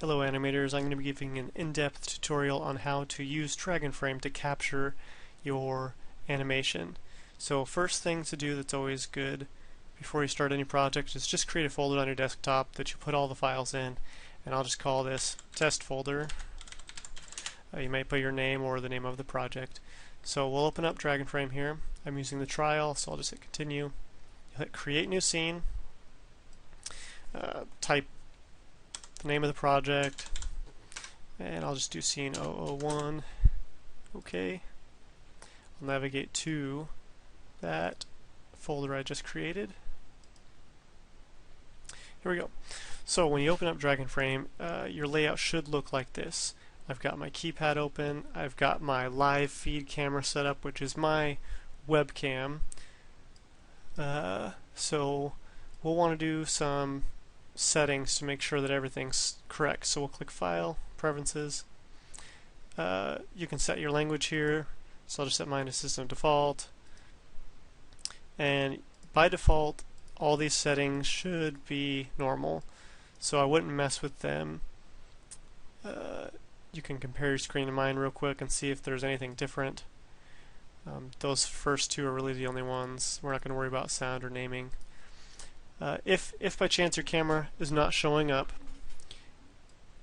Hello animators, I'm going to be giving an in-depth tutorial on how to use DragonFrame to capture your animation. So first thing to do that's always good before you start any project is just create a folder on your desktop that you put all the files in, and I'll just call this test folder. You might put your name or the name of the project. So we'll open up DragonFrame here. I'm using the trial, so I'll just hit continue. Hit create new scene. Type the name of the project, and I'll just do scene 001. Okay. I'll navigate to that folder I just created. Here we go. So when you open up DragonFrame, your layout should look like this. I've got my keypad open, I've got my live feed camera set up, which is my webcam. So we'll want to do some settings to make sure that everything's correct. So we'll click File, Preferences. You can set your language here, so I'll just set mine to System Default. And by default, all these settings should be normal, so I wouldn't mess with them. You can compare your screen to mine real quick and see if there's anything different. Those first two are really the only ones. We're not going to worry about sound or naming. If by chance your camera is not showing up,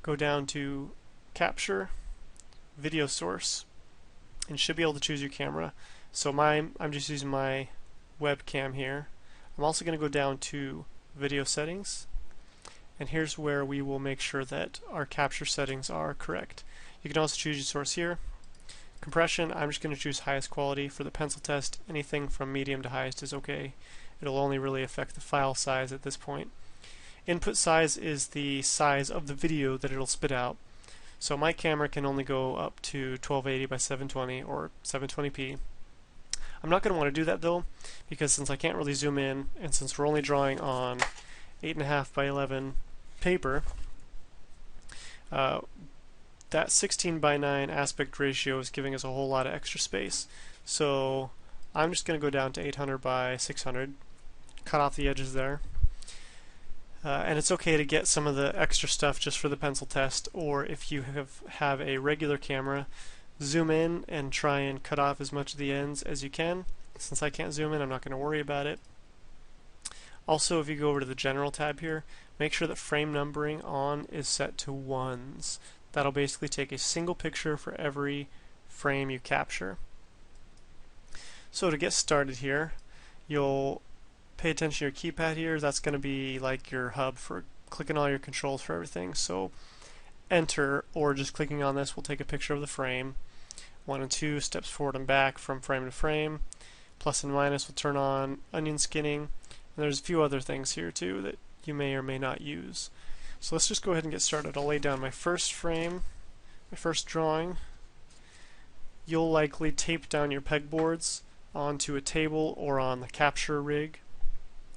go down to Capture, Video Source, and you should be able to choose your camera. So I'm just using my webcam here. I'm also going to go down to Video Settings, and here's where we will make sure that our capture settings are correct. You can also choose your source here. Compression, I'm just going to choose highest quality. For the pencil test, anything from medium to highest is okay. It'll only really affect the file size at this point. Input size is the size of the video that it'll spit out. So my camera can only go up to 1280 by 720 or 720p. I'm not going to want to do that though, because since I can't really zoom in, and since we're only drawing on 8.5 by 11 paper, that 16 by 9 aspect ratio is giving us a whole lot of extra space. So I'm just going to go down to 800 by 600, cut off the edges there. And it's okay to get some of the extra stuff just for the pencil test, or if you have a regular camera, zoom in and try and cut off as much of the ends as you can. Since I can't zoom in, I'm not going to worry about it. Also, if you go over to the General tab here, make sure that frame numbering on is set to 1s. That'll basically take a single picture for every frame you capture. So to get started here, you'll pay attention to your keypad here. That's going to be like your hub for clicking all your controls for everything. So enter, or just clicking on this will take a picture of the frame. 1 and 2 steps forward and back from frame to frame. Plus and minus will turn on onion skinning. And there's a few other things here too that you may or may not use. So let's just go ahead and get started. I'll lay down my first frame, my first drawing. You'll likely tape down your pegboards onto a table or on the capture rig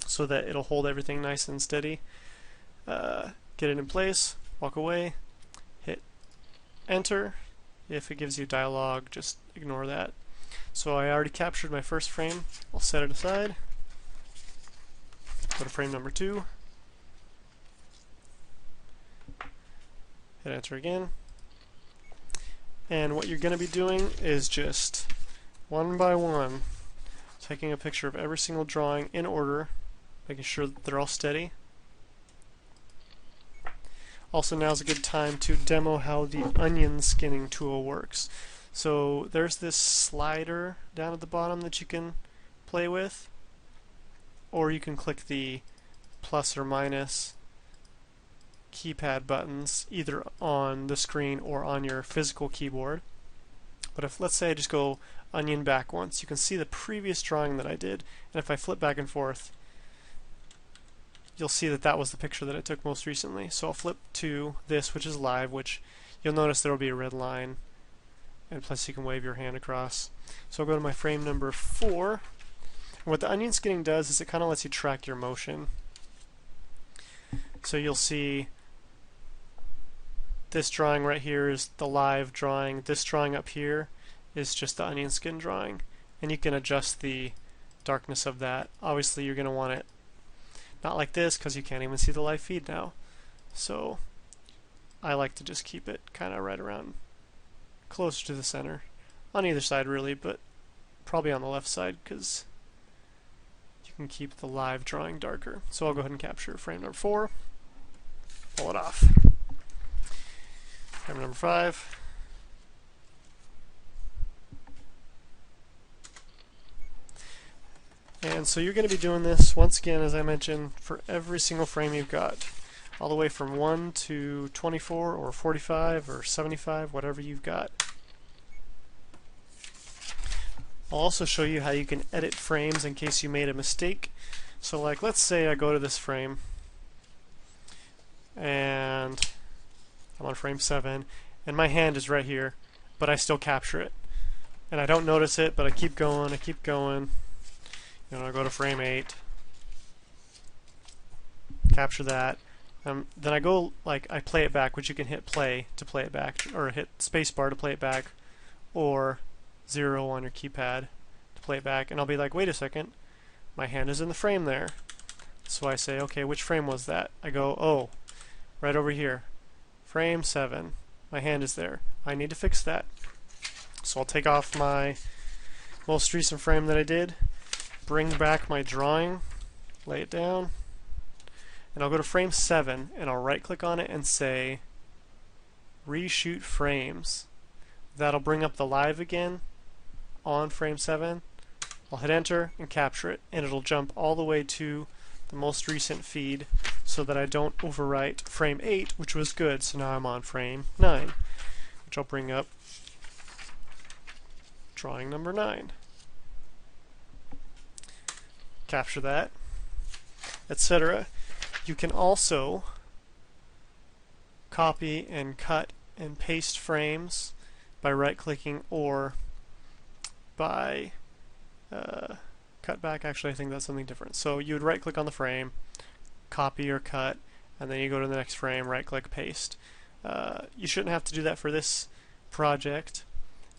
so that it'll hold everything nice and steady. Get it in place, walk away, hit enter. If it gives you dialogue, just ignore that. So I already captured my first frame. I'll set it aside. Go to frame number 2. Hit enter again. And what you're going to be doing is just one by one taking a picture of every single drawing in order, making sure that they're all steady. Also, now's a good time to demo how the onion skinning tool works. So there's this slider down at the bottom that you can play with, or you can click the plus or minus keypad buttons either on the screen or on your physical keyboard. But if, let's say, I just go onion back once, you can see the previous drawing that I did, and if I flip back and forth, you'll see that that was the picture that I took most recently. So I'll flip to this, which is live, which you'll notice there will be a red line, and plus you can wave your hand across. So I'll go to my frame number 4, and what the onion skinning does is it kind of lets you track your motion. So you'll see this drawing right here is the live drawing. This drawing up here is just the onion skin drawing, and you can adjust the darkness of that. Obviously you're going to want it not like this because you can't even see the live feed now. So I like to just keep it kind of right around closer to the center. On either side really, but probably on the left side because you can keep the live drawing darker. So I'll go ahead and capture frame number 4, pull it off. Frame number 5. And so you're going to be doing this, once again, as I mentioned, for every single frame you've got. All the way from 1 to 24 or 45 or 75, whatever you've got. I'll also show you how you can edit frames in case you made a mistake. So like, let's say I go to this frame and I'm on frame 7 and my hand is right here, but I still capture it. And I don't notice it, but I keep going, You know, I go to frame 8, capture that. Then I go, like, I play it back, which you can hit play to play it back, or hit spacebar to play it back, or 0 on your keypad to play it back. And I'll be like, wait a second, my hand is in the frame there. So I say, okay, which frame was that? I go, oh, right over here, frame 7. My hand is there. I need to fix that. So I'll take off my most recent frame that I did, bring back my drawing, lay it down, and I'll go to frame 7 and I'll right click on it and say reshoot frames. That'll bring up the live again on frame 7. I'll hit enter and capture it, and it'll jump all the way to the most recent feed so that I don't overwrite frame 8, which was good. So now I'm on frame 9, which I'll bring up drawing number 9. Capture that, etc. You can also copy and cut and paste frames by right-clicking or by cut back. Actually, I think that's something different. So you would right-click on the frame, copy or cut, and then you go to the next frame, right-click, paste. You shouldn't have to do that for this project.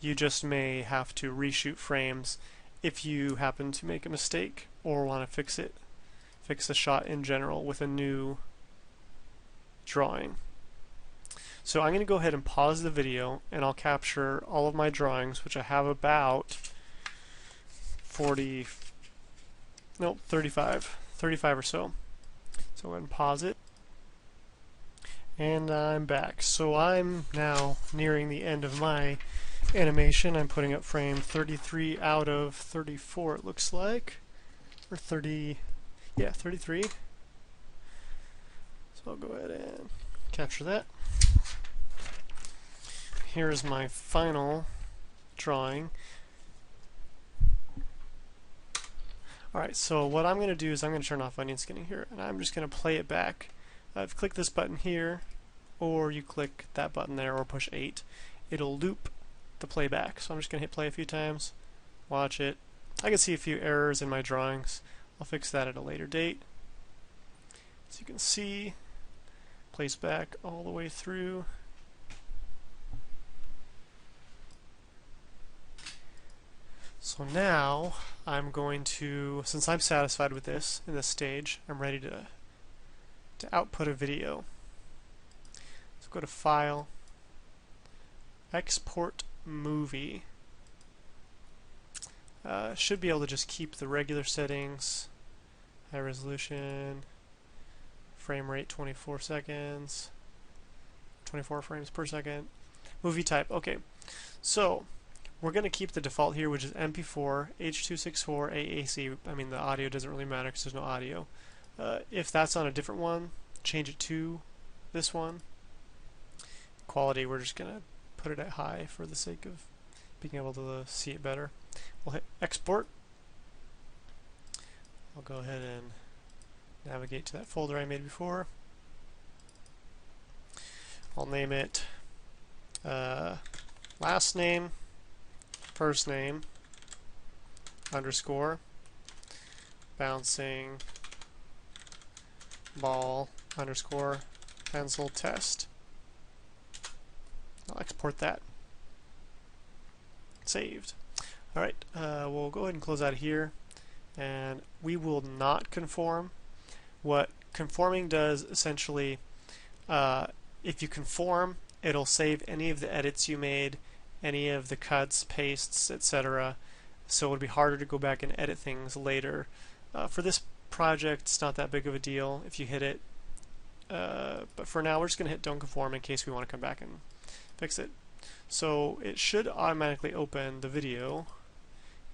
You just may have to reshoot frames if you happen to make a mistake or want to fix the shot in general with a new drawing. So I'm going to go ahead and pause the video and I'll capture all of my drawings, which I have about 35 or so. So go ahead and pause it. And I'm back. So I'm now nearing the end of my animation. I'm putting up frame 33 out of 34, it looks like. Or 30, yeah, 33. So I'll go ahead and capture that. Here's my final drawing. Alright, so what I'm going to do is I'm going to turn off onion skinning here, and I'm just going to play it back. I've clicked this button here, or you click that button there, or push 8. It'll loop the playback. So I'm just going to hit play a few times, watch it. I can see a few errors in my drawings. I'll fix that at a later date. As you can see, plays back all the way through. So now I'm going to, since I'm satisfied with this in this stage, I'm ready to output a video. So go to File, Export Movie. Should be able to just keep the regular settings, high resolution, frame rate 24 seconds, 24 frames per second, movie type. Okay, so we're going to keep the default here, which is MP4, H.264, AAC. I mean, the audio doesn't really matter because there's no audio. If that's on a different one, change it to this one. Quality, we're just going to put it at high for the sake of being able to see it better. We'll hit export. I'll go ahead and navigate to that folder I made before. I'll name it last name, first name, underscore, bouncing ball, underscore, pencil test. I'll export that. Saved. Alright, we'll go ahead and close out of here, and we will not conform. What conforming does essentially, If you conform, it'll save any of the edits you made, any of the cuts, pastes, etc. So it'll be harder to go back and edit things later. For this project, it's not that big of a deal if you hit it. But for now, we're just going to hit don't conform in case we want to come back and fix it. So it should automatically open the video,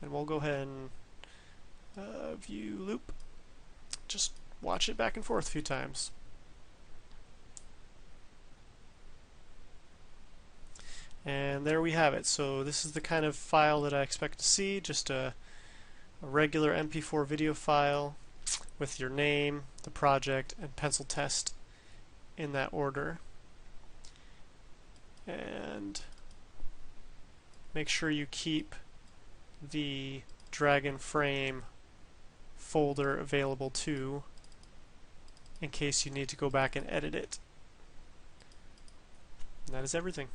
and we'll go ahead and view loop. Just watch it back and forth a few times. And there we have it. So this is the kind of file that I expect to see, just a regular MP4 video file with your name, the project, and pencil test in that order. And make sure you keep the DragonFrame folder available too, in case you need to go back and edit it. And that is everything.